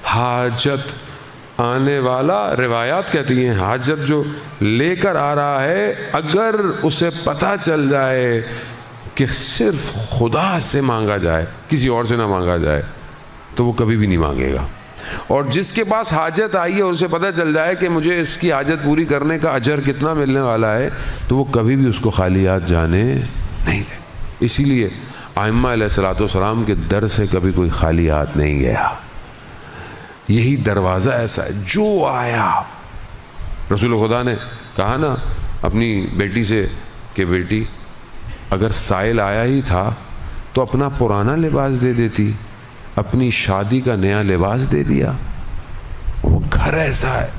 حاجت آنے والا، روایات کہتی ہیں حاجت جو لے کر آ رہا ہے اگر اسے پتہ چل جائے کہ صرف خدا سے مانگا جائے، کسی اور سے نہ مانگا جائے، تو وہ کبھی بھی نہیں مانگے گا. اور جس کے پاس حاجت آئی ہے اور اسے پتہ چل جائے کہ مجھے اس کی حاجت پوری کرنے کا اجر کتنا ملنے والا ہے، تو وہ کبھی بھی اس کو خالی ہاتھ جانے نہیں دے. اسی لیے ائمہ علیہ الصلوۃ والسلام کے در سے کبھی کوئی خالی ہاتھ نہیں گیا. یہی دروازہ ایسا ہے، جو آیا. رسول خدا نے کہا نا اپنی بیٹی سے کہ بیٹی اگر سائل آیا ہی تھا تو اپنا پرانا لباس دے دیتی، اپنی شادی کا نیا لباس دے دیا. وہ گھر ایسا ہے.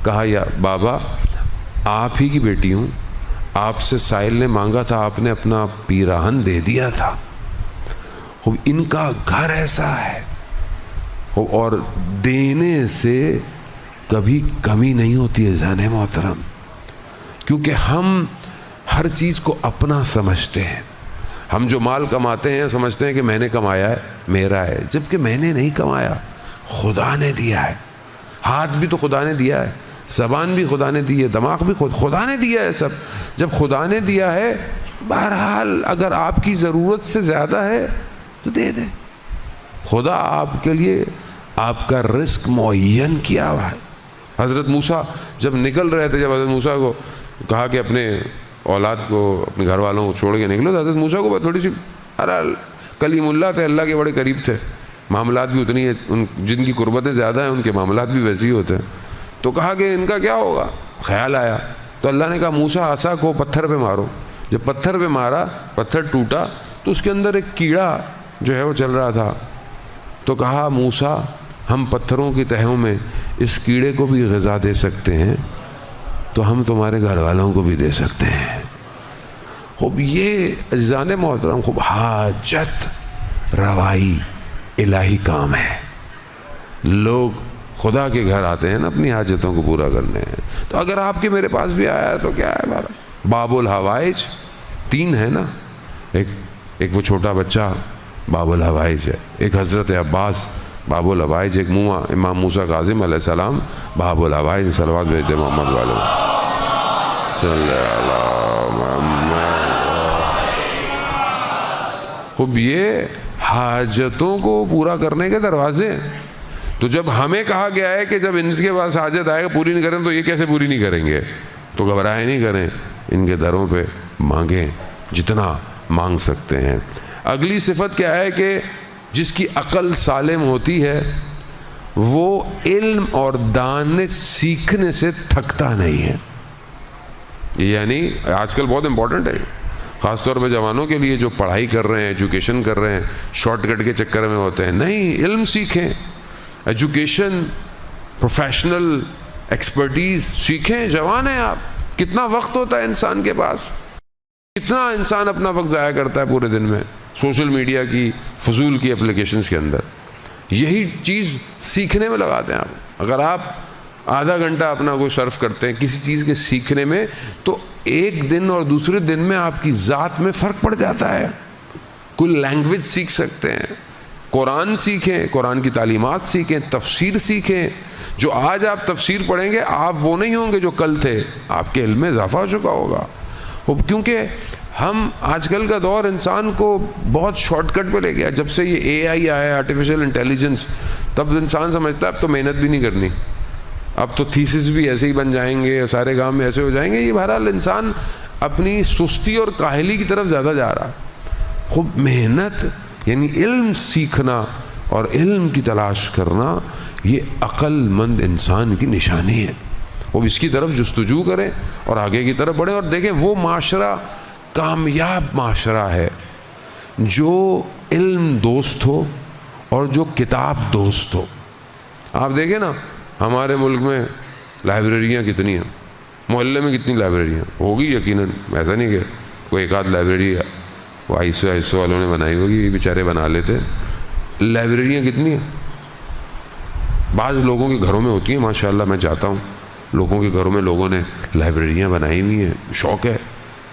کہا یا بابا آپ ہی کی بیٹی ہوں، آپ سے سائل نے مانگا تھا، آپ نے اپنا پیراہن دے دیا تھا. ان کا گھر ایسا ہے اور دینے سے کبھی کمی نہیں ہوتی ہے ذہن محترم، کیونکہ ہم ہر چیز کو اپنا سمجھتے ہیں. ہم جو مال کماتے ہیں سمجھتے ہیں کہ میں نے کمایا ہے، میرا ہے، جبکہ میں نے نہیں کمایا، خدا نے دیا ہے. ہاتھ بھی تو خدا نے دیا ہے، زبان بھی خدا نے دی ہے، دماغ بھی خدا نے دیا ہے. سب جب خدا نے دیا ہے، بہرحال اگر آپ کی ضرورت سے زیادہ ہے تو دے دیں. خدا آپ کے لیے آپ کا رزق معین کیا ہوا ہے. حضرت موسیٰ جب نکل رہے تھے، جب حضرت موسیٰ کو کہا کہ اپنے اولاد کو، اپنے گھر والوں کو چھوڑ کے نکلو، تو حضرت موسیٰ کو تھوڑی سی کلیم اللہ تھے، اللہ کے بڑے قریب تھے، معاملات بھی اتنی ہیں، جن کی قربتیں زیادہ ہیں ان کے معاملات بھی ویسے ہی ہوتے ہیں. تو کہا کہ ان کا کیا ہوگا، خیال آیا تو اللہ نے کہا موسیٰ عصا کو پتھر پہ مارو. جب پتھر پہ مارا، پتھر ٹوٹا تو اس کے اندر ایک کیڑا جو ہے وہ چل رہا تھا. تو کہا موسیٰ ہم پتھروں کی تہوں میں اس کیڑے کو بھی غذا دے سکتے ہیں تو ہم تمہارے گھر والوں کو بھی دے سکتے ہیں. خوب یہ عزیزان محترم، خوب حاجت روائی الہی کام ہے. لوگ خدا کے گھر آتے ہیں نا اپنی حاجتوں کو پورا کرنے ہیں. تو اگر آپ کے میرے پاس بھی آیا ہے تو کیا ہے ہمارا باب الحوائج 3 ہے نا. ایک وہ چھوٹا بچہ باب الحوائج ہے، ایک حضرت عباس باب الحوائج، ایک امام موسیٰ کاظم علیہ السلام باب الحوائج. صلوات بھیج دے محمد والوں صلی اللہ محمد. خوب یہ حاجتوں کو پورا کرنے کے دروازے ہیں. تو جب ہمیں کہا گیا ہے کہ جب ان کے پاس حاجت آئے گا پوری نہیں کریں تو یہ کیسے پوری نہیں کریں گے، تو گھبرائے نہیں کریں، ان کے دروں پہ مانگیں جتنا مانگ سکتے ہیں. اگلی صفت کیا ہے کہ جس کی عقل سالم ہوتی ہے وہ علم اور دانش سیکھنے سے تھکتا نہیں ہے. یعنی آج کل بہت امپورٹنٹ ہے، خاص طور پہ جوانوں کے لیے جو پڑھائی کر رہے ہیں، ایجوکیشن کر رہے ہیں، شارٹ کٹ کے چکر میں ہوتے ہیں. نہیں، علم سیکھیں، ایجوکیشن، پروفیشنل ایکسپرٹیز سیکھیں. جوان ہیں آپ، کتنا وقت ہوتا ہے انسان کے پاس، کتنا انسان اپنا وقت ضائع کرتا ہے پورے دن میں سوشل میڈیا کی فضول کی اپلیکیشنز کے اندر. یہی چیز سیکھنے میں لگاتے ہیں آپ. اگر آپ آدھا گھنٹہ اپنا کوئی صرف کرتے ہیں کسی چیز کے سیکھنے میں، تو ایک دن اور دوسرے دن میں آپ کی ذات میں فرق پڑ جاتا ہے. کوئی لینگویج سیکھ سکتے ہیں، قرآن سیکھیں، قرآن کی تعلیمات سیکھیں، تفسیر سیکھیں. جو آج آپ تفسیر پڑھیں گے آپ وہ نہیں ہوں گے جو کل تھے، آپ کے علم میں اضافہ ہو چکا ہوگا. کیونکہ ہم آج کل کا دور انسان کو بہت شارٹ کٹ پہ لے گیا. جب سے یہ اے آئی آیا ہے، آرٹیفیشل انٹیلیجنس، تب انسان سمجھتا ہے اب تو محنت بھی نہیں کرنی، اب تو تھیسس بھی ایسے ہی بن جائیں گے، سارے کام ایسے ہو جائیں گے. یہ بہرحال انسان اپنی سستی اور کاہلی کی طرف زیادہ جا رہا. خوب محنت یعنی علم سیکھنا اور علم کی تلاش کرنا، یہ عقل مند انسان کی نشانی ہے. وہ اس کی طرف جستجو کریں اور آگے کی طرف بڑھیں. اور دیکھیں وہ معاشرہ کامیاب معاشرہ ہے جو علم دوست ہو اور جو کتاب دوست ہو. آپ دیکھیں نا ہمارے ملک میں لائبریریاں کتنی ہیں، محلے میں کتنی لائبریریاں ہوگی یقیناً. ایسا نہیں کہ کوئی ایک آدھ لائبریری وہ آئیسو والوں نے بنائی ہوگی، بیچارے بنا لیتے. لائبریریاں کتنی ہیں، بعض لوگوں کے گھروں میں ہوتی ہیں ماشاءاللہ. میں جاتا ہوں لوگوں کے گھروں میں، لوگوں نے لائبریریاں بنائی ہوئی ہیں، شوق ہے.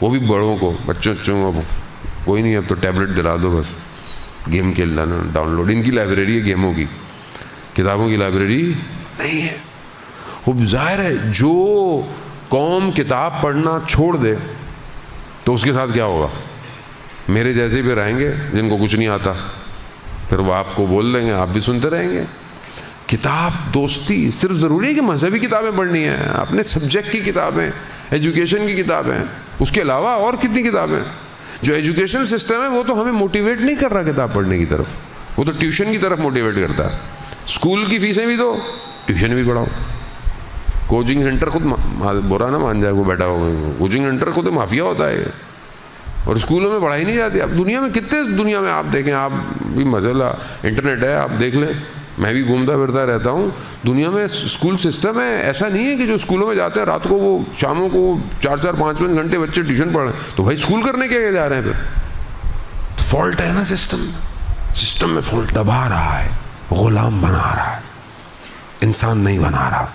وہ بھی بڑوں کو، بچوں اب کوئی نہیں، اب تو ٹیبلٹ دلا دو بس، گیم کھیلنا ڈاؤن لوڈ. ان کی لائبریری ہے گیموں کی. کتابوں کی لائبریری نہیں ہے۔ خوب ظاہر ہے جو قوم کتاب پڑھنا چھوڑ دے تو اس کے ساتھ کیا ہوگا؟ میرے جیسے بھی رہیں گے جن کو کچھ نہیں آتا، پھر وہ آپ کو بول دیں گے، آپ بھی سنتے رہیں گے۔ کتاب دوستی صرف ضروری ہے کہ مذہبی کتابیں پڑھنی ہیں، اپنے سبجیکٹ کی کتابیں، ایجوکیشن کی کتابیں، اس کے علاوہ اور کتنی کتابیں۔ جو ایجوکیشن سسٹم ہے وہ تو ہمیں موٹیویٹ نہیں کر رہا کتاب پڑھنے کی طرف، وہ تو ٹیوشن کی طرف موٹیویٹ کرتا ہے۔ اسکول کی فیسیں بھی دو، ٹیوشن بھی پڑھاؤ۔ کوچنگ سینٹر خود برا نہ مان جائے وہ بیٹھا ہوگا، کوچنگ سینٹر خود مافیا ہوتا ہے، اور اسکولوں میں پڑھائی نہیں جاتی۔ اب دنیا میں کتنے، دنیا میں آپ دیکھیں، آپ بھی مسئلہ انٹرنیٹ ہے، آپ دیکھ لیں، میں بھی گھومتا پھرتا رہتا ہوں، دنیا میں اسکول سسٹم ہے ایسا نہیں ہے کہ جو اسکولوں میں جاتے ہیں رات کو وہ شاموں کو 4-4 5-5 گھنٹے بچے ٹیوشن پڑھ رہے ہیں، تو بھائی اسکول کرنے کے جا رہے ہیں؟ پھر فالٹ ہے نا سسٹم میں فالٹ دبا رہا ہے، غلام بنا رہا ہے، انسان نہیں بنا رہا۔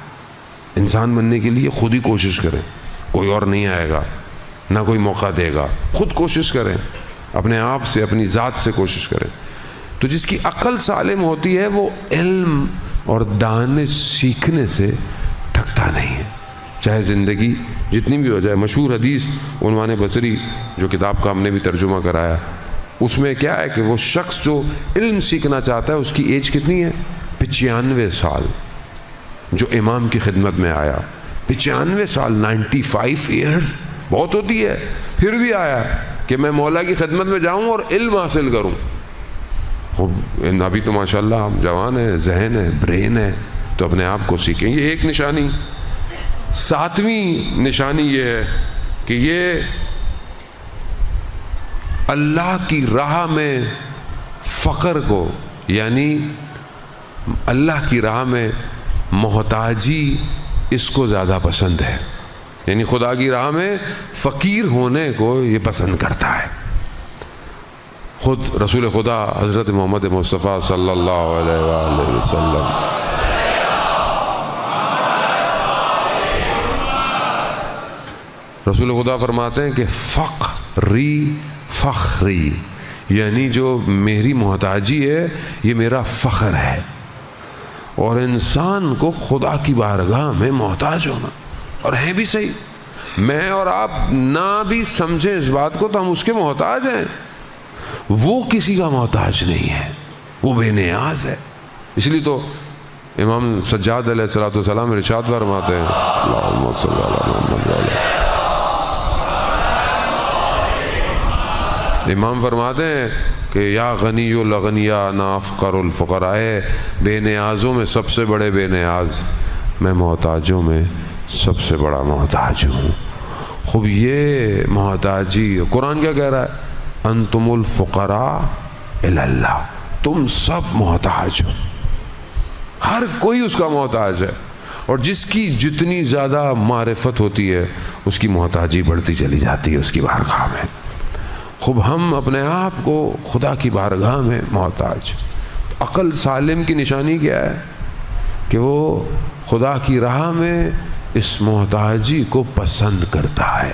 انسان بننے کے لیے خود ہی کوشش کریں، کوئی اور نہیں آئے گا، نہ کوئی موقع دے گا، خود کوشش کریں، اپنے آپ سے، اپنی ذات سے کوشش کریں۔ تو جس کی عقل سالم ہوتی ہے وہ علم اور دانش سیکھنے سے تھکتا نہیں ہے، چاہے زندگی جتنی بھی ہو جائے۔ مشہور حدیث عنوان بصری جو کتاب کا ہم نے بھی ترجمہ کرایا، اس میں کیا ہے کہ وہ شخص جو علم سیکھنا چاہتا ہے اس کی ایج کتنی ہے؟ 95 سال۔ جو امام کی خدمت میں آیا 95 سال، 95 ایئرز بہت ہوتی ہے، پھر بھی آیا کہ میں مولا کی خدمت میں جاؤں اور علم حاصل کروں۔ ابھی تو ماشاءاللہ آپ جوان ہیں، ذہن ہے، برین ہے، تو اپنے آپ کو سیکھیں۔ یہ ایک نشانی۔ 7ویں نشانی یہ ہے کہ یہ اللہ کی راہ میں فقر کو، یعنی اللہ کی راہ میں محتاجی، اس کو زیادہ پسند ہے، یعنی خدا کی راہ میں فقیر ہونے کو یہ پسند کرتا ہے۔ خود رسول خدا حضرت محمد مصطفیٰ صلی اللہ علیہ وآلہ وسلم رسول خدا فرماتے ہیں کہ فقری فخری، یعنی جو میری محتاجی ہے یہ میرا فخر ہے۔ اور انسان کو خدا کی بارگاہ میں محتاج ہونا، اور ہے بھی صحیح، میں اور آپ نہ بھی سمجھیں اس بات کو تو ہم اس کے محتاج ہیں، وہ کسی کا محتاج نہیں ہے، وہ بے نیاز ہے۔ اس لیے تو امام سجاد علیہ السلام ارشاد فرماتے ہیں، اللہم صلی علی محمد وعلی، امام فرماتے ہیں کہ یا غنی الاغنیاء نا افقر الفقراء، بے نیازوں میں سب سے بڑے بے نیاز میں محتاجوں میں سب سے بڑا محتاج ہوں۔ خوب یہ محتاجی، قرآن کیا کہہ رہا ہے؟ انتم الفقراء الی اللہ، تم سب محتاج ہو، ہر کوئی اس کا محتاج ہے، اور جس کی جتنی زیادہ معرفت ہوتی ہے اس کی محتاجی بڑھتی چلی جاتی ہے اس کی بارگاہ میں۔ خوب ہم اپنے آپ کو خدا کی بارگاہ میں محتاج۔ عقل سالم کی نشانی کیا ہے؟ کہ وہ خدا کی راہ میں اس محتاجی کو پسند کرتا ہے۔